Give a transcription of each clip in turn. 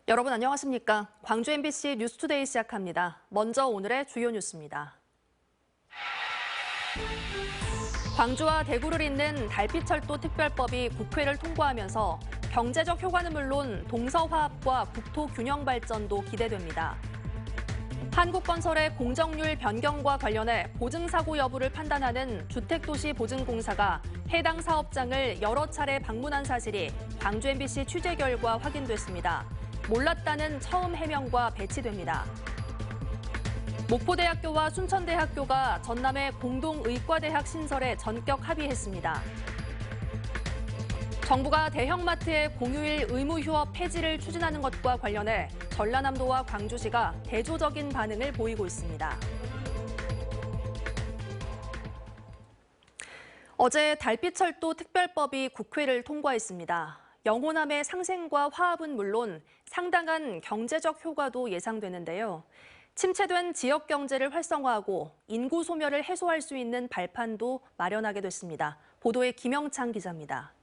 여러분 안녕하십니까? 광주 MBC 뉴스투데이 시작합니다. 먼저 오늘의 주요 뉴스입니다. 광주와 대구를 잇는 달빛철도 특별법이 국회를 통과하면서 경제적 효과는 물론 동서화합과 국토 균형 발전도 기대됩니다. 한국건설의 공정률 변경과 관련해 보증사고 여부를 판단하는 주택도시보증공사가 해당 사업장을 여러 차례 방문한 사실이 광주 MBC 취재 결과 확인됐습니다. 몰랐다는 처음 해명과 배치됩니다. 목포대학교와 순천대학교가 전남의 공동의과대학 신설에 전격 합의했습니다. 정부가 대형마트의 공휴일 의무휴업 폐지를 추진하는 것과 관련해 전라남도와 광주시가 대조적인 반응을 보이고 있습니다. 어제 달빛철도 특별법이 국회를 통과했습니다. 영호남의 상생과 화합은 물론 상당한 경제적 효과도 예상되는데요. 침체된 지역 경제를 활성화하고 인구 소멸을 해소할 수 있는 발판도 마련하게 됐습니다. 보도에 김영창 기자입니다.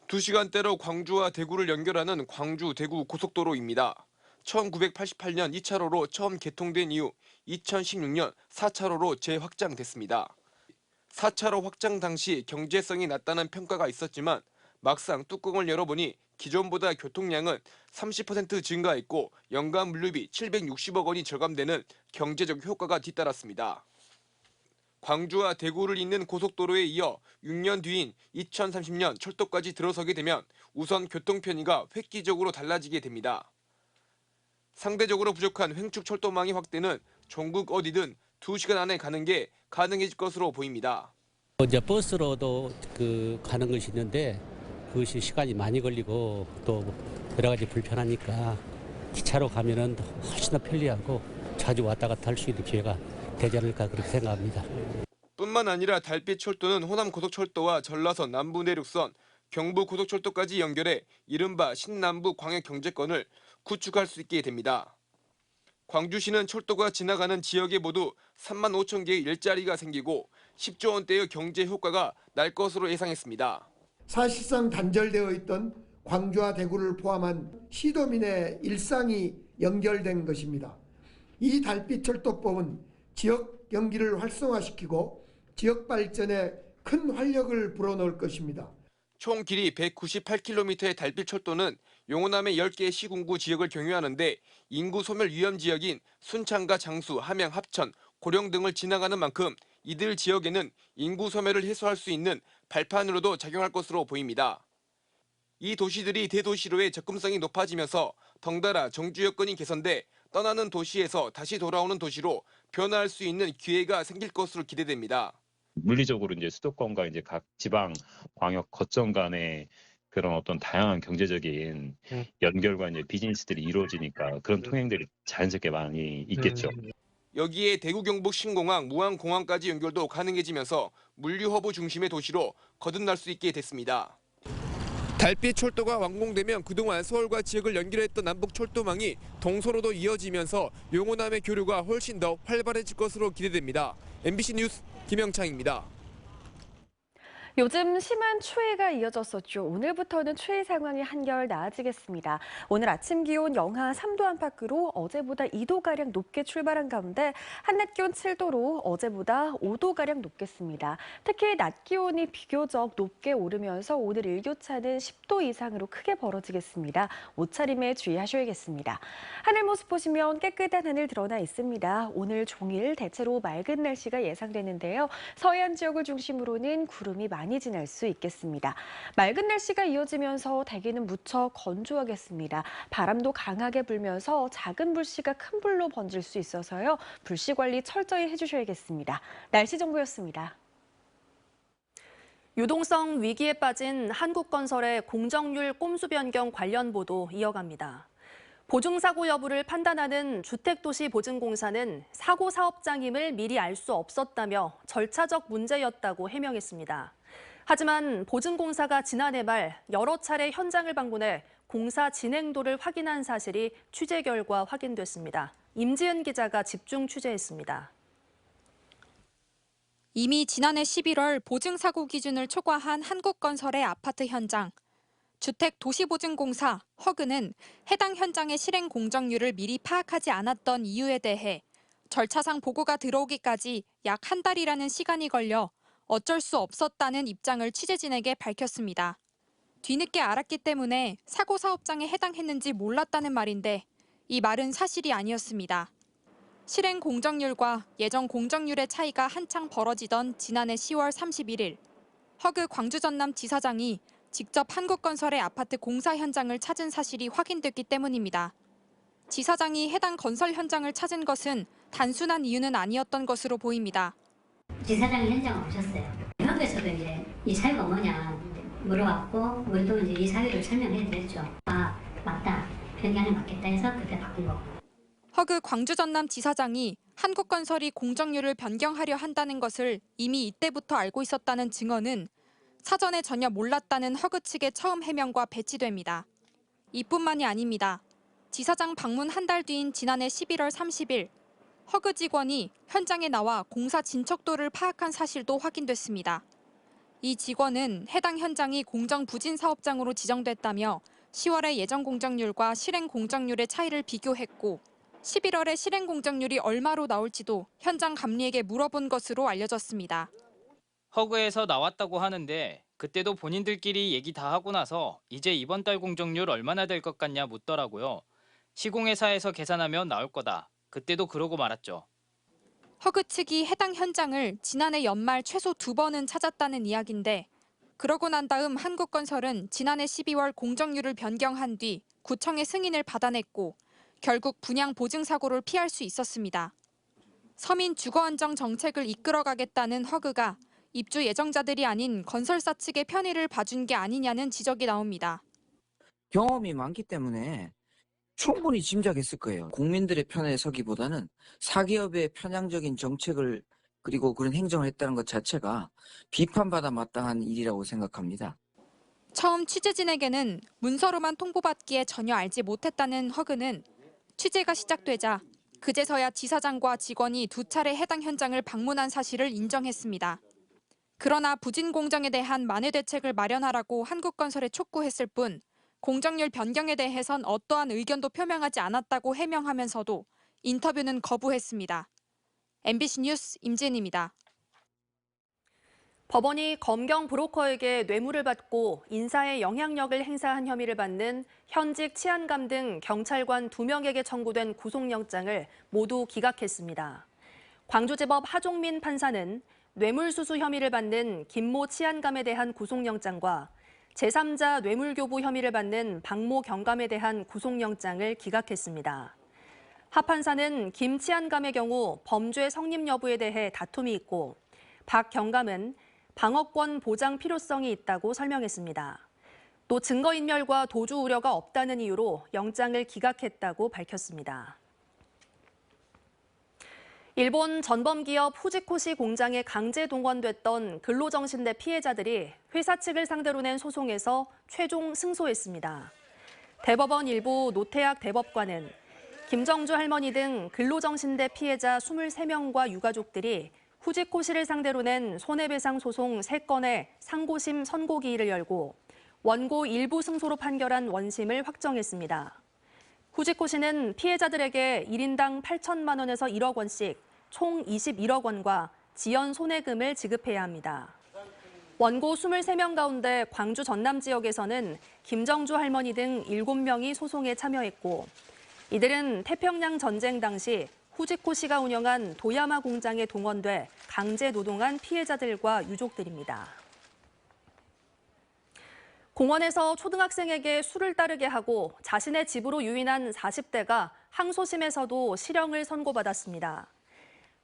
2시간대로 광주와 대구를 연결하는 광주-대구 고속도로입니다. 1988년 2차로로 처음 개통된 이후 2016년 4차로로 재확장됐습니다. 4차로 확장 당시 경제성이 낮다는 평가가 있었지만 막상 뚜껑을 열어보니 기존보다 교통량은 30% 증가했고 연간 물류비 760억 원이 절감되는 경제적 효과가 뒤따랐습니다. 광주와 대구를 잇는 고속도로에 이어 6년 뒤인 2030년 철도까지 들어서게 되면 우선 교통 편의가 획기적으로 달라지게 됩니다. 상대적으로 부족한 횡축 철도망의 확대는 전국 어디든 2시간 안에 가는 게 가능해질 것으로 보입니다. 이제 버스로도 가는 것이 있는데 그것이 시간이 많이 걸리고 또 여러 가지 불편하니까 기차로 가면은 훨씬 더 편리하고 자주 왔다 갔다 할 수 있는 기회가 되지 않을까 그렇게 생각합니다. 뿐만 아니라 달빛철도는 호남고속철도와 전라선 남부내륙선, 경부고속철도까지 연결해 이른바 신남부 광역경제권을 구축할 수 있게 됩니다. 광주시는 철도가 지나가는 지역에 모두 3만 5천 개의 일자리가 생기고 10조 원대의 경제 효과가 날 것으로 예상했습니다. 사실상 단절되어 있던 광주와 대구를 포함한 시도민의 일상이 연결된 것입니다. 이 달빛철도법은 지역 경기를 활성화시키고 지역 발전에 큰 활력을 불어넣을 것입니다. 총 길이 198km의 달빛철도는 영호남의 10개의 시군구 지역을 경유하는데 인구 소멸 위험 지역인 순창과 장수, 함양, 합천, 고령 등을 지나가는 만큼 이들 지역에는 인구 소멸을 해소할 수 있는 발판으로도 작용할 것으로 보입니다. 이 도시들이 대도시로의 접근성이 높아지면서 덩달아 정주 여건이 개선돼 떠나는 도시에서 다시 돌아오는 도시로 변화할 수 있는 기회가 생길 것으로 기대됩니다. 물리적으로 이제 수도권과 이제 각 지방 광역 거점 간의 그런 어떤 다양한 경제적인 연결과 이제 비즈니스들이 이루어지니까 그런 통행들이 자연스럽게 많이 있겠죠. 여기에 대구 경북 신공항, 무안공항까지 연결도 가능해지면서 물류 허브 중심의 도시로 거듭날 수 있게 됐습니다. 달빛 철도가 완공되면 그동안 서울과 지역을 연결했던 남북 철도망이 동서로도 이어지면서 영호남의 교류가 훨씬 더 활발해질 것으로 기대됩니다. MBC 뉴스 김영창입니다. 요즘 심한 추위가 이어졌었죠. 오늘부터는 추위 상황이 한결 나아지겠습니다. 오늘 아침 기온 영하 3도 안팎으로 어제보다 2도가량 높게 출발한 가운데 한낮 기온 7도로 어제보다 5도가량 높겠습니다. 특히 낮 기온이 비교적 높게 오르면서 오늘 일교차는 10도 이상으로 크게 벌어지겠습니다. 옷차림에 주의하셔야겠습니다. 하늘 모습 보시면 깨끗한 하늘 드러나 있습니다. 오늘 종일 대체로 맑은 날씨가 예상되는데요. 서해안 지역을 중심으로는 구름이 많이 지날 수 있겠습니다. 맑은 날씨가 이어지면서 대기는 무척 건조하겠습니다. 바람도 강하게 불면서 작은 불씨가 큰 불로 번질 수 있어서요. 불씨 관리 철저히 해주셔야겠습니다. 날씨 정보였습니다. 유동성 위기에 빠진 한국건설의 공정률 꼼수 변경 관련 보도 이어갑니다. 보증사고 여부를 판단하는 주택도시보증공사는 사고 사업장임을 미리 알 수 없었다며 절차적 문제였다고 해명했습니다. 하지만 보증공사가 지난해 말 여러 차례 현장을 방문해 공사 진행도를 확인한 사실이 취재 결과 확인됐습니다. 임지은 기자가 집중 취재했습니다. 이미 지난해 11월 보증사고 기준을 초과한 한국건설의 아파트 현장. 주택도시보증공사 허그는 해당 현장의 실행 공정률을 미리 파악하지 않았던 이유에 대해 절차상 보고가 들어오기까지 약 한 달이라는 시간이 걸려 어쩔 수 없었다는 입장을 취재진에게 밝혔습니다. 뒤늦게 알았기 때문에 사고 사업장에 해당했는지 몰랐다는 말인데 이 말은 사실이 아니었습니다. 실행 공정률과 예정 공정률의 차이가 한창 벌어지던 지난해 10월 31일 허그 광주 전남 지사장이 직접 한국건설의 아파트 공사 현장을 찾은 사실이 확인됐기 때문입니다. 지사장이 해당 건설 현장을 찾은 것은 단순한 이유는 아니었던 것으로 보입니다. 지사장이 현장 오셨어요. 현장에서도 이제 이 사유가 뭐냐 물어봤고 우리도 이제 이 사유를 설명해 드렸죠. 아 맞다. 변경이 맞겠다 해서 그때 바꾼 거고. 허그 광주 전남 지사장이 한국건설이 공정률을 변경하려 한다는 것을 이미 이때부터 알고 있었다는 증언은 사전에 전혀 몰랐다는 허그 측의 처음 해명과 배치됩니다. 이뿐만이 아닙니다. 지사장 방문 한 달 뒤인 지난해 11월 30일 허그 직원이 현장에 나와 공사 진척도를 파악한 사실도 확인됐습니다. 이 직원은 해당 현장이 공정부진 사업장으로 지정됐다며 10월의 예정 공정률과 실행 공정률의 차이를 비교했고 11월에 실행 공정률이 얼마로 나올지도 현장 감리에게 물어본 것으로 알려졌습니다. 허그에서 나왔다고 하는데 그때도 본인들끼리 얘기 다 하고 나서 이제 이번 달 공정률 얼마나 될 것 같냐 묻더라고요. 시공회사에서 계산하면 나올 거다. 그때도 그러고 말았죠. 허그 측이 해당 현장을 지난해 연말 최소 2번은 찾았다는 이야기인데 그러고 난 다음 한국건설은 지난해 12월 공정률을 변경한 뒤 구청의 승인을 받아냈고 결국 분양 보증 사고를 피할 수 있었습니다. 서민 주거 안정 정책을 이끌어가겠다는 허그가 입주 예정자들이 아닌 건설사 측의 편의를 봐준 게 아니냐는 지적이 나옵니다. 경험이 많기 때문에 충분히 짐작했을 거예요. 국민들의 편에 서기보다는 사기업의 편향적인 정책을 그리고 그런 행정을 했다는 것 자체가 비판받아 마땅한 일이라고 생각합니다. 처음 취재진에게는 문서로만 통보받기에 전혀 알지 못했다는 허그는 취재가 시작되자 그제서야 지사장과 직원이 2차례 해당 현장을 방문한 사실을 인정했습니다. 그러나 부진 공정에 대한 만회 대책을 마련하라고 한국건설에 촉구했을 뿐 공정률 변경에 대해선 어떠한 의견도 표명하지 않았다고 해명하면서도 인터뷰는 거부했습니다. MBC 뉴스 임진입니다. 법원이 검경 브로커에게 뇌물을 받고 인사에 영향력을 행사한 혐의를 받는 현직 치안감 등 경찰관 2명에게 청구된 구속영장을 모두 기각했습니다. 광주지법 하종민 판사는 뇌물수수 혐의를 받는 김모 치안감에 대한 구속영장과 제3자 뇌물교부 혐의를 받는 박모 경감에 대한 구속영장을 기각했습니다. 하 판사는 김 치안감의 경우 범죄 성립 여부에 대해 다툼이 있고 박 경감은 방어권 보장 필요성이 있다고 설명했습니다. 또 증거인멸과 도주 우려가 없다는 이유로 영장을 기각했다고 밝혔습니다. 일본 전범기업 후지코시 공장에 강제 동원됐던 근로정신대 피해자들이 회사 측을 상대로 낸 소송에서 최종 승소했습니다. 대법원 일부 노태학 대법관은 김정주 할머니 등 근로정신대 피해자 23명과 유가족들이 후지코시를 상대로 낸 손해배상 소송 3건의 상고심 선고기일을 열고 원고 일부 승소로 판결한 원심을 확정했습니다. 후지코시는 피해자들에게 1인당 8천만 원에서 1억 원씩 총 21억 원과 지연 손해금을 지급해야 합니다. 원고 23명 가운데 광주 전남 지역에서는 김정주 할머니 등 7명이 소송에 참여했고 이들은 태평양 전쟁 당시 후지코시가 운영한 도야마 공장에 동원돼 강제 노동한 피해자들과 유족들입니다. 공원에서 초등학생에게 술을 따르게 하고 자신의 집으로 유인한 40대가 항소심에서도 실형을 선고받았습니다.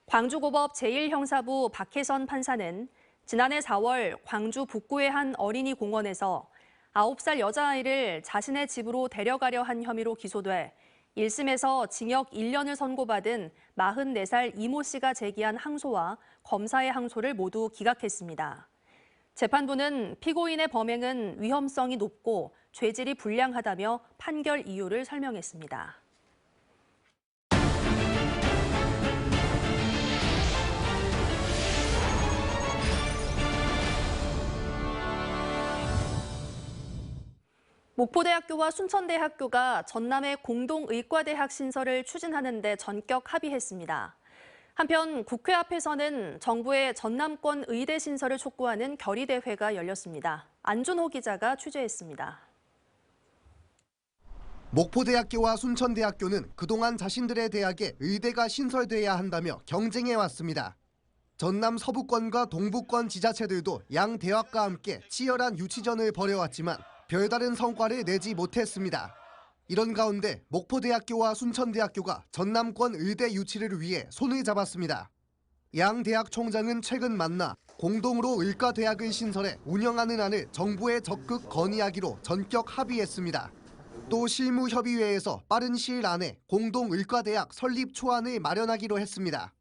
광주고법 제1형사부 박혜선 판사는 지난해 4월 광주 북구의 한 어린이 공원에서 9살 여자아이를 자신의 집으로 데려가려 한 혐의로 기소돼 1심에서 징역 1년을 선고받은 44살 이모 씨가 제기한 항소와 검사의 항소를 모두 기각했습니다. 재판부는 피고인의 범행은 위험성이 높고 죄질이 불량하다며 판결 이유를 설명했습니다. 목포대학교와 순천대학교가 전남의 공동의과대학 신설을 추진하는 데 전격 합의했습니다. 한편 국회 앞에서는 정부의 전남권 의대 신설을 촉구하는 결의대회가 열렸습니다. 안준호 기자가 취재했습니다. 목포대학교와 순천대학교는 그동안 자신들의 대학에 의대가 신설돼야 한다며 경쟁해왔습니다. 전남 서부권과 동부권 지자체들도 양 대학과 함께 치열한 유치전을 벌여왔지만 별다른 성과를 내지 못했습니다. 이런 가운데 목포대학교와 순천대학교가 전남권 의대 유치를 위해 손을 잡았습니다. 양 대학 총장은 최근 만나 공동으로 의과대학을 신설해 운영하는 안을 정부에 적극 건의하기로 전격 합의했습니다. 또 실무협의회에서 빠른 시일 안에 공동의과대학 설립 초안을 마련하기로 했습니다.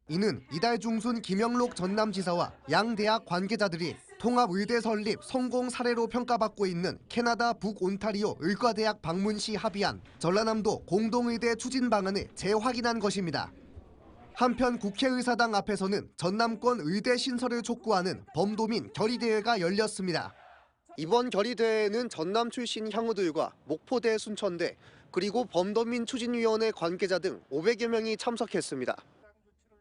이는 이달 중순 김영록 전남지사와 양 대학 관계자들이 통합의대 설립 성공 사례로 평가받고 있는 캐나다 북온타리오 의과대학 방문 시 합의한 전라남도 공동의대 추진 방안을 재확인한 것입니다. 한편 국회의사당 앞에서는 전남권 의대 신설을 촉구하는 범도민 결의대회가 열렸습니다. 이번 결의대회에는 전남 출신 향후들과 목포대, 순천대, 그리고 범도민 추진위원회 관계자 등 500여 명이 참석했습니다.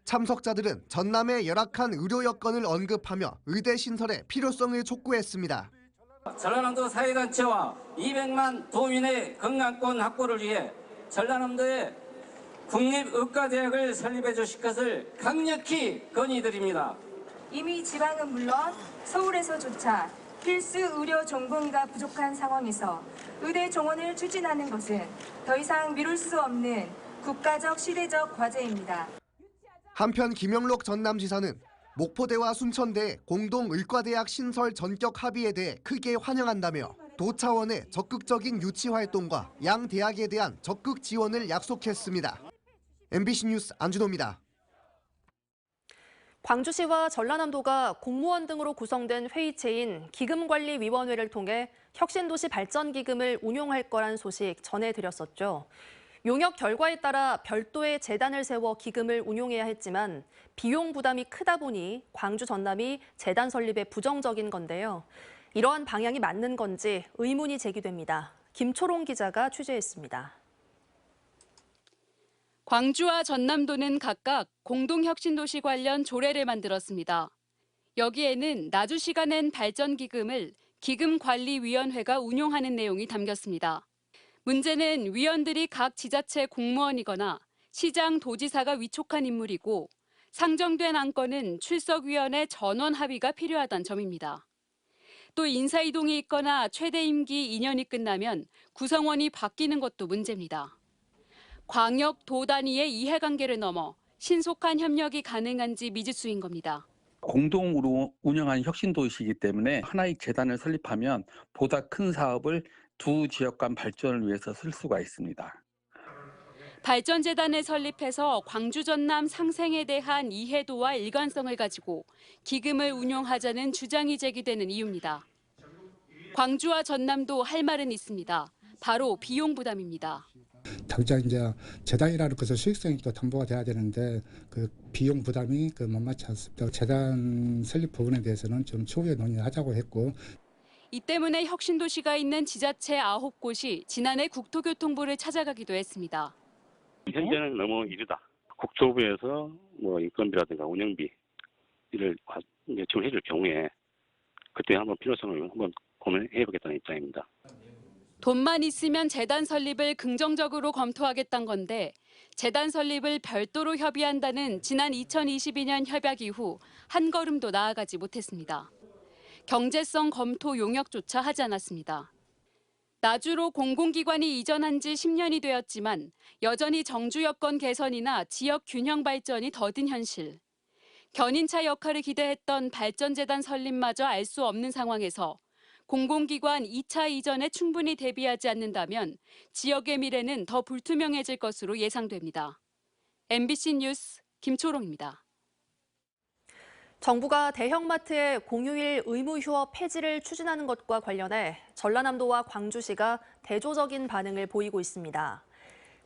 참석자들은 전남의 열악한 의료 여건을 언급하며 의대 신설의 필요성을 촉구했습니다. 전라남도 사회단체와 200만 도민의 건강권 확보를 위해 전라남도에 국립의과대학을 설립해 주실 것을 강력히 건의드립니다. 이미 지방은 물론 서울에서조차 필수 의료 전공의가 부족한 상황에서 의대 정원을 추진하는 것은 더 이상 미룰 수 없는 국가적 시대적 과제입니다. 한편 김영록 전남지사는 목포대와 순천대 공동의과대학 신설 전격 합의에 대해 크게 환영한다며 도 차원의 적극적인 유치 활동과 양 대학에 대한 적극 지원을 약속했습니다. MBC 뉴스 안준호입니다. 광주시와 전라남도가 공무원 등으로 구성된 회의체인 기금관리위원회를 통해 혁신도시 발전기금을 운용할 거란 소식 전해드렸었죠. 용역 결과에 따라 별도의 재단을 세워 기금을 운용해야 했지만 비용 부담이 크다 보니 광주 전남이 재단 설립에 부정적인 건데요. 이러한 방향이 맞는 건지 의문이 제기됩니다. 김초롱 기자가 취재했습니다. 광주와 전남도는 각각 공동혁신도시 관련 조례를 만들었습니다. 여기에는 나주시가 낸 발전기금을 기금관리위원회가 운용하는 내용이 담겼습니다. 문제는 위원들이 각 지자체 공무원이거나 시장, 도지사가 위촉한 인물이고 상정된 안건은 출석위원회 전원 합의가 필요하다는 점입니다. 또 인사이동이 있거나 최대 임기 2년이 끝나면 구성원이 바뀌는 것도 문제입니다. 광역, 도 단위의 이해관계를 넘어 신속한 협력이 가능한지 미지수인 겁니다. 공동으로 운영하는 혁신도시이기 때문에 하나의 재단을 설립하면 보다 큰 사업을 두 지역 간 발전을 위해서 쓸 수가 있습니다. 발전재단을 설립해서 광주 전남 상생에 대한 이해도와 일관성을 가지고 기금을 운용하자는 주장이 제기되는 이유입니다. 광주와 전남도 할 말은 있습니다. 바로 비용 부담입니다. 당장 이제 재단이라는 것은 수익성이 또 담보가 돼야 되는데 그 비용 부담이 만만치 않습니다. 재단 설립 부분에 대해서는 좀 추후에 논의하자고 했고. 이 때문에 혁신도시가 있는 지자체 9곳이 지난해 국토교통부를 찾아가기도 했습니다. 현재는 너무 이르다. 국토부에서 인건비라든가 운영비 이를 요청해 줄 경우에 그때 한번 필요성을 한번 고민해 보겠다는 입장입니다. 돈만 있으면 재단 설립을 긍정적으로 검토하겠다는 건데 재단 설립을 별도로 협의한다는 지난 2022년 협약 이후 한 걸음도 나아가지 못했습니다. 경제성 검토 용역조차 하지 않았습니다. 나주로 공공기관이 이전한 지 10년이 되었지만 여전히 정주 여건 개선이나 지역 균형 발전이 더딘 현실. 견인차 역할을 기대했던 발전재단 설립마저 알 수 없는 상황에서 공공기관 2차 이전에 충분히 대비하지 않는다면 지역의 미래는 더 불투명해질 것으로 예상됩니다. MBC 뉴스 김초롱입니다. 정부가 대형마트의 공휴일 의무 휴업 폐지를 추진하는 것과 관련해 전라남도와 광주시가 대조적인 반응을 보이고 있습니다.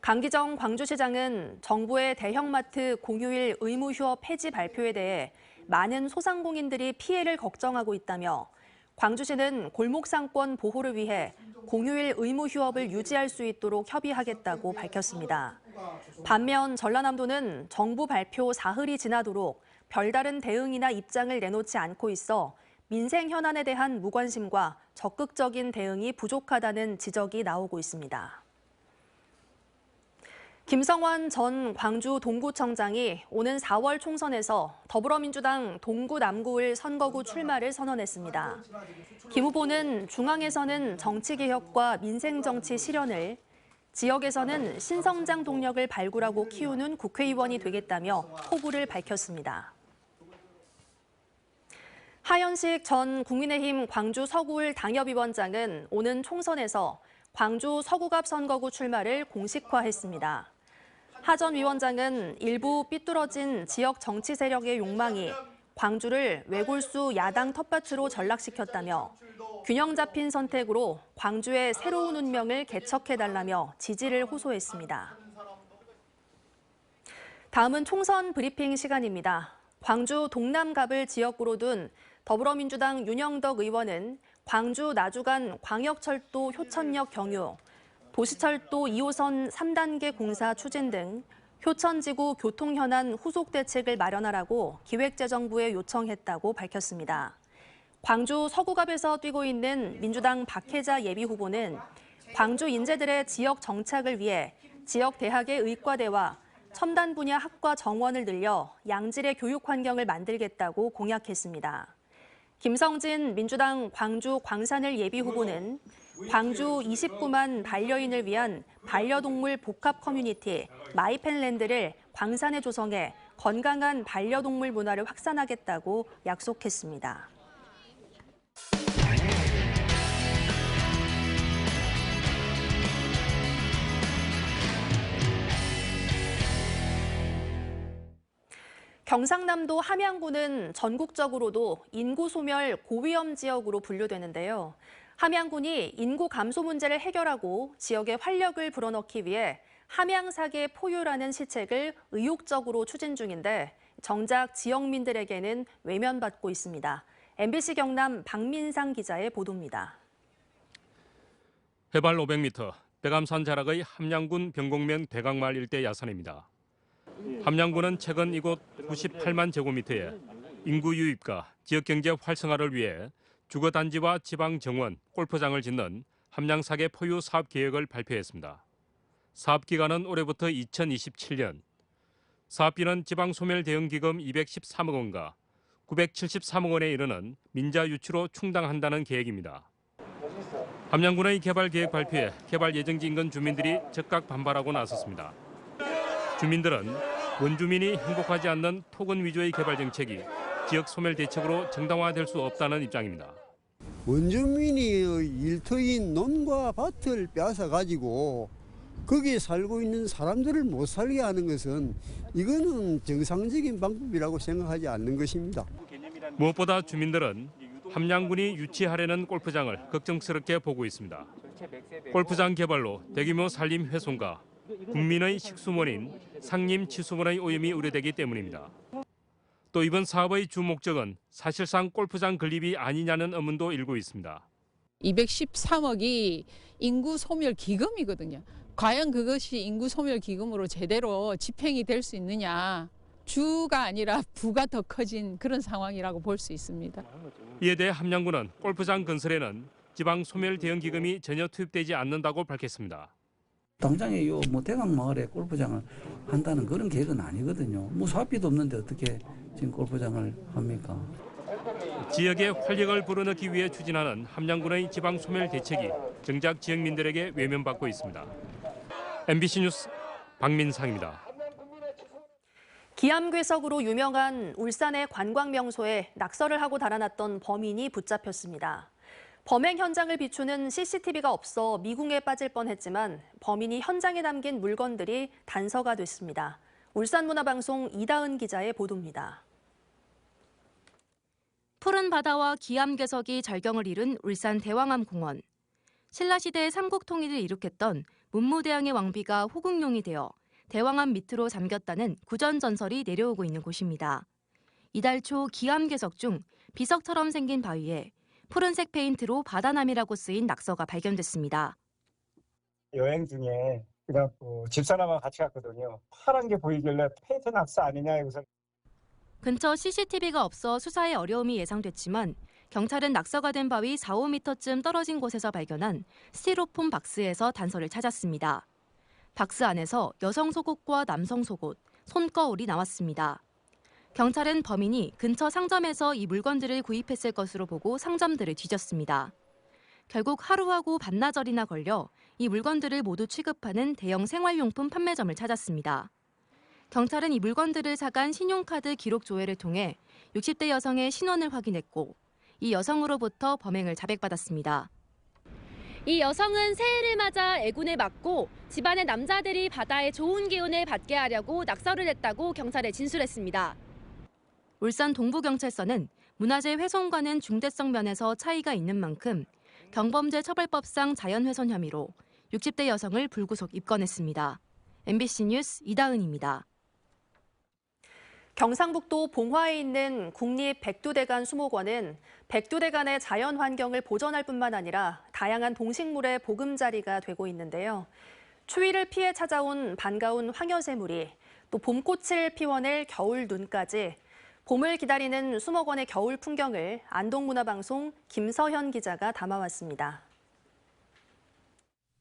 강기정 광주시장은 정부의 대형마트 공휴일 의무 휴업 폐지 발표에 대해 많은 소상공인들이 피해를 걱정하고 있다며 광주시는 골목상권 보호를 위해 공휴일 의무 휴업을 유지할 수 있도록 협의하겠다고 밝혔습니다. 반면 전라남도는 정부 발표 사흘이 지나도록 별다른 대응이나 입장을 내놓지 않고 있어 민생 현안에 대한 무관심과 적극적인 대응이 부족하다는 지적이 나오고 있습니다. 김성환 전 광주 동구청장이 오는 4월 총선에서 더불어민주당 동구 남구을 선거구 출마를 선언했습니다. 김 후보는 중앙에서는 정치개혁과 민생정치 실현을, 지역에서는 신성장 동력을 발굴하고 키우는 국회의원이 되겠다며 포부를 밝혔습니다. 하현식 전 국민의힘 광주 서구을 당협위원장은 오는 총선에서 광주 서구갑 선거구 출마를 공식화했습니다. 하 전 위원장은 일부 삐뚤어진 지역 정치 세력의 욕망이 광주를 외골수 야당 텃밭으로 전락시켰다며 균형 잡힌 선택으로 광주의 새로운 운명을 개척해달라며 지지를 호소했습니다. 다음은 총선 브리핑 시간입니다. 광주 동남갑을 지역구로 둔 더불어민주당 윤영덕 의원은 광주 나주간 광역철도 효천역 경유, 도시철도 2호선 3단계 공사 추진 등 효천지구 교통 현안 후속 대책을 마련하라고 기획재정부에 요청했다고 밝혔습니다. 광주 서구갑에서 뛰고 있는 민주당 박혜자 예비후보는 광주 인재들의 지역 정착을 위해 지역 대학의 의과대와 첨단 분야 학과 정원을 늘려 양질의 교육 환경을 만들겠다고 공약했습니다. 김성진 민주당 광주 광산을 예비후보는 광주 29만 반려인을 위한 반려동물 복합 커뮤니티 마이펜랜드를 광산에 조성해 건강한 반려동물 문화를 확산하겠다고 약속했습니다. 경상남도 함양군은 전국적으로도 인구 소멸 고위험 지역으로 분류되는데요. 함양군이 인구 감소 문제를 해결하고 지역에 활력을 불어넣기 위해 함양사계 포유라는 시책을 의욕적으로 추진 중인데 정작 지역민들에게는 외면받고 있습니다. MBC 경남 박민상 기자의 보도입니다. 해발 500m, 백암산 자락의 함양군 병곡면 대강마을 일대 야산입니다. 함양군은 최근 이곳 98만 제곱미터에 인구 유입과 지역경제 활성화를 위해 주거단지와 지방정원, 골프장을 짓는 함양사계 포유 사업 계획을 발표했습니다. 사업 기간은 올해부터 2027년. 사업비는 지방소멸대응기금 213억 원과 973억 원에 이르는 민자 유치로 충당한다는 계획입니다. 함양군의 개발 계획 발표에 개발 예정지 인근 주민들이 즉각 반발하고 나섰습니다. 주민들은 원주민이 행복하지 않는 토건 위주의 개발 정책이 지역 소멸 대책으로 정당화될 수 없다는 입장입니다. 원주민이 일터인 논과 밭을 빼앗아 가지고 거기에 살고 있는 사람들을 못 살게 하는 것은 이거는 정상적인 방법이라고 생각하지 않는 것입니다. 무엇보다 주민들은 함양군이 유치하려는 골프장을 걱정스럽게 보고 있습니다. 골프장 개발로 대규모 산림 훼손과 국민의 식수원인 상림 치수원의 오염이 우려되기 때문입니다. 또 이번 사업의 주 목적은 사실상 골프장 건립이 아니냐는 의문도 일고 있습니다. 213억이 인구 소멸 기금이거든요. 과연 그것이 인구 소멸 기금으로 제대로 집행이 될 수 있느냐. 주가 아니라 부가 더 커진 그런 상황이라고 볼 수 있습니다. 이에 대해 함양군은 골프장 건설에는 지방 소멸 대응 기금이 전혀 투입되지 않는다고 밝혔습니다. 당장에 대강 마을에 골프장을 한다는 그런 계획은 아니거든요. 사업비도 없는데 어떻게 지금 골프장을 합니까? 지역의 활력을 불어넣기 위해 추진하는 함양군의 지방 소멸 대책이 정작 지역민들에게 외면받고 있습니다. MBC 뉴스 박민상입니다. 기암괴석으로 유명한 울산의 관광 명소에 낙서를 하고 달아났던 범인이 붙잡혔습니다. 범행 현장을 비추는 CCTV가 없어 미궁에 빠질 뻔했지만 범인이 현장에 담긴 물건들이 단서가 됐습니다. 울산문화방송 이다은 기자의 보도입니다. 푸른 바다와 기암괴석이 절경을 이룬 울산 대왕암공원. 신라시대의 삼국통일을 이룩했던 문무대왕의 왕비가 호국용이 되어 대왕암 밑으로 잠겼다는 구전 전설이 내려오고 있는 곳입니다. 이달 초 기암괴석 중 비석처럼 생긴 바위에 푸른색 페인트로 바다남이라고 쓰인 낙서가 발견됐습니다. 여행 중에 그냥 집사람하고 같이 갔거든요. 파란 게 보이길래 페인트 낙서 아니냐 해서. 근처 CCTV가 없어 수사에 어려움이 예상됐지만 경찰은 낙서가 된 바위 4, 5m쯤 떨어진 곳에서 발견한 스티로폼 박스에서 단서를 찾았습니다. 박스 안에서 여성 속옷과 남성 속옷, 손거울이 나왔습니다. 경찰은 범인이 근처 상점에서 이 물건들을 구입했을 것으로 보고 상점들을 뒤졌습니다. 결국 하루하고 반나절이나 걸려 이 물건들을 모두 취급하는 대형 생활용품 판매점을 찾았습니다. 경찰은 이 물건들을 사간 신용카드 기록 조회를 통해 60대 여성의 신원을 확인했고 이 여성으로부터 범행을 자백받았습니다. 이 여성은 새해를 맞아 애군을 맞고 집안의 남자들이 바다의 좋은 기운을 받게 하려고 낙서를 했다고 경찰에 진술했습니다. 울산 동부경찰서는 문화재 훼손과는 중대성 면에서 차이가 있는 만큼 경범죄 처벌법상 자연훼손 혐의로 60대 여성을 불구속 입건했습니다. MBC 뉴스 이다은입니다. 경상북도 봉화에 있는 국립백두대간 수목원은 백두대간의 자연 환경을 보존할 뿐만 아니라 다양한 동식물의 보금자리가 되고 있는데요. 추위를 피해 찾아온 반가운 황여새물이 또 봄꽃을 피워낼 겨울 눈까지 봄을 기다리는 수목원의 겨울 풍경을 안동문화방송 김서현 기자가 담아왔습니다.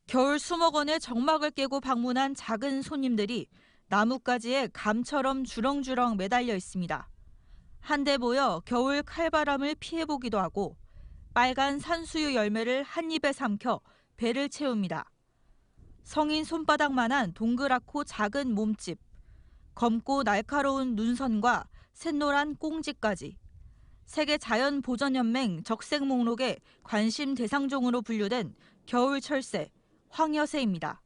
겨울 수목원의 정막을 깨고 방문한 작은 손님들이 나뭇가지에 감처럼 주렁주렁 매달려 있습니다. 한데 모여 겨울 칼바람을 피해보기도 하고 빨간 산수유 열매를 한 입에 삼켜 배를 채웁니다. 성인 손바닥만한 동그랗고 작은 몸집, 검고 날카로운 눈선과 샛노란 꽁지까지 세계자연보전연맹 적색 목록에 관심 대상종으로 분류된 겨울 철새, 황여새입니다.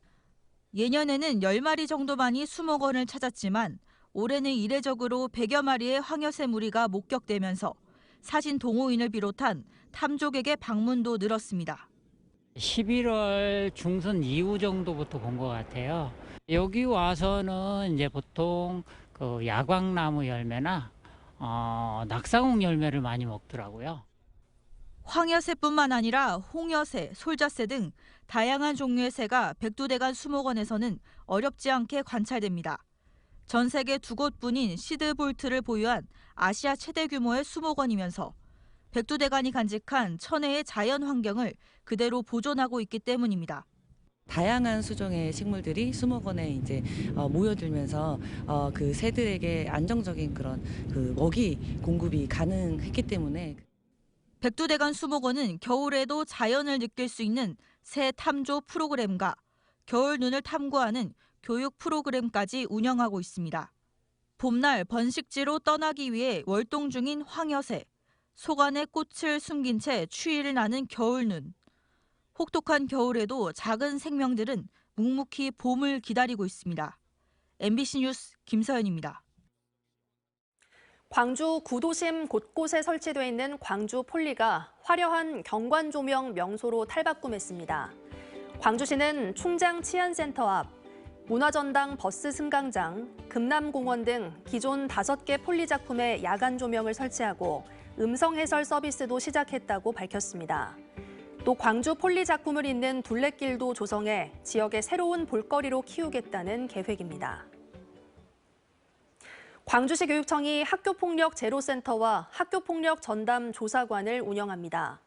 예년에는 10마리 정도만이 수목원을 찾았지만 올해는 이례적으로 100여 마리의 황여새 무리가 목격되면서 사진 동호인을 비롯한 탐족에게 방문도 늘었습니다. 11월 중순 이후 정도부터 본 것 같아요. 여기 와서는 이제 보통 그 야광나무 열매나 낙사홍 열매를 많이 먹더라고요. 황여새뿐만 아니라 홍여새, 솔자새 등 다양한 종류의 새가 백두대간 수목원에서는 어렵지 않게 관찰됩니다. 전 세계 2곳뿐인 시드볼트를 보유한 아시아 최대 규모의 수목원이면서 백두대간이 간직한 천혜의 자연 환경을 그대로 보존하고 있기 때문입니다. 다양한 수종의 식물들이 수목원에 이제 모여들면서 그 새들에게 안정적인 그런 그 먹이 공급이 가능했기 때문에 백두대간 수목원은 겨울에도 자연을 느낄 수 있는 새 탐조 프로그램과 겨울 눈을 탐구하는 교육 프로그램까지 운영하고 있습니다. 봄날 번식지로 떠나기 위해 월동 중인 황여새, 속 안에 꽃을 숨긴 채 추위를 나는 겨울 눈. 혹독한 겨울에도 작은 생명들은 묵묵히 봄을 기다리고 있습니다. MBC 뉴스 김서연입니다. 광주 구도심 곳곳에 설치돼 있는 광주 폴리가 화려한 경관 조명 명소로 탈바꿈했습니다. 광주시는 충장 치안센터 앞, 문화전당 버스 승강장, 금남공원 등 기존 5개 폴리 작품에 야간 조명을 설치하고 음성 해설 서비스도 시작했다고 밝혔습니다. 또 광주 폴리 작품을 잇는 둘레길도 조성해 지역의 새로운 볼거리로 키우겠다는 계획입니다. 광주시 교육청이 학교폭력 제로센터와 학교폭력 전담 조사관을 운영합니다.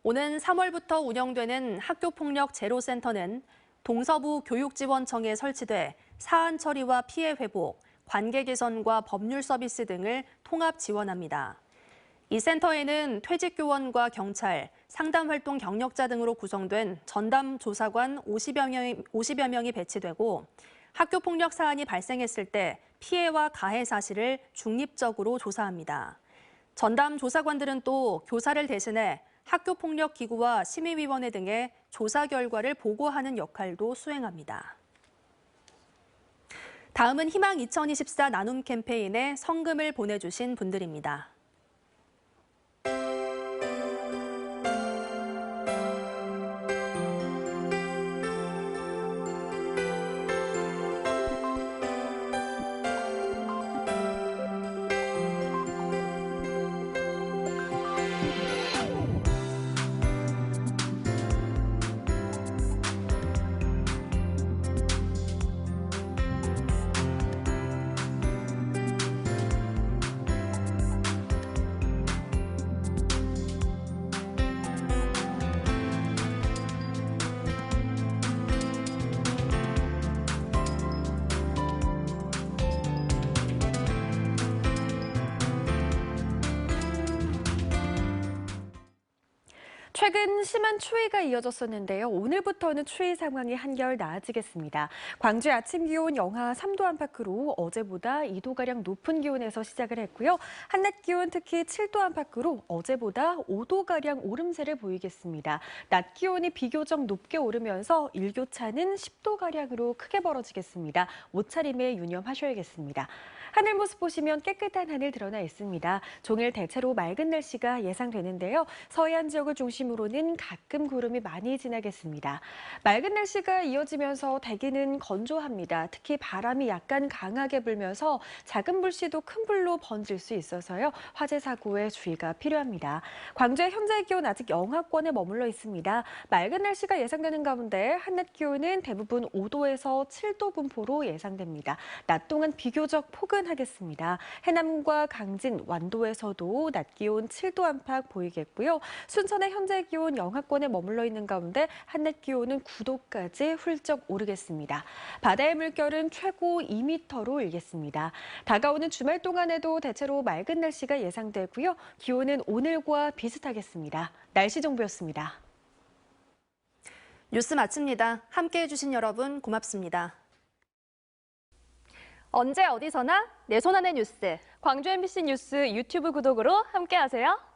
오는 3월부터 운영되는 학교폭력 제로센터는 동서부 교육지원청에 설치돼 사안 처리와 피해 회복, 관계 개선과 법률 서비스 등을 통합 지원합니다. 이 센터에는 퇴직교원과 경찰, 상담활동 경력자 등으로 구성된 전담 조사관 50여 명이 배치되고 학교폭력 사안이 발생했을 때 피해와 가해 사실을 중립적으로 조사합니다. 전담 조사관들은 또 교사를 대신해 학교폭력기구와 심의위원회 등의 조사 결과를 보고하는 역할도 수행합니다. 다음은 희망 2024 나눔 캠페인에 성금을 보내주신 분들입니다. 최근 심한 추위가 이어졌었는데요. 오늘부터는 추위 상황이 한결 나아지겠습니다. 광주의 아침 기온 영하 3도 안팎으로 어제보다 2도가량 높은 기온에서 시작을 했고요. 한낮 기온 특히 7도 안팎으로 어제보다 5도가량 오름세를 보이겠습니다. 낮 기온이 비교적 높게 오르면서 일교차는 10도가량으로 크게 벌어지겠습니다. 옷차림에 유념하셔야겠습니다. 하늘 모습 보시면 깨끗한 하늘 드러나 있습니다. 종일 대체로 맑은 날씨가 예상되는데요. 서해안 지역을 중심으로는 가끔 구름이 많이 지나겠습니다. 맑은 날씨가 이어지면서 대기는 건조합니다. 특히 바람이 약간 강하게 불면서 작은 불씨도 큰 불로 번질 수 있어서요. 화재 사고에 주의가 필요합니다. 광주의 현재 기온 아직 영하권에 머물러 있습니다. 맑은 날씨가 예상되는 가운데 한낮 기온은 대부분 5도에서 7도 분포로 예상됩니다. 낮 동안 비교적 포근하겠습니다. 해남과 강진, 완도에서도 낮 기온 7도 안팎 보이겠고요. 순천의 현재 기온 영하권에 머물러 있는 가운데 한낮 기온은 9도까지 훌쩍 오르겠습니다. 바다의 물결은 최고 2m로 일겠습니다. 다가오는 주말 동안에도 대체로 맑은 날씨가 예상되고요. 기온은 오늘과 비슷하겠습니다. 날씨 정보였습니다. 뉴스 마칩니다. 함께해 주신 여러분 고맙습니다. 언제 어디서나 내 손 안의 뉴스. 광주 MBC 뉴스 유튜브 구독으로 함께하세요.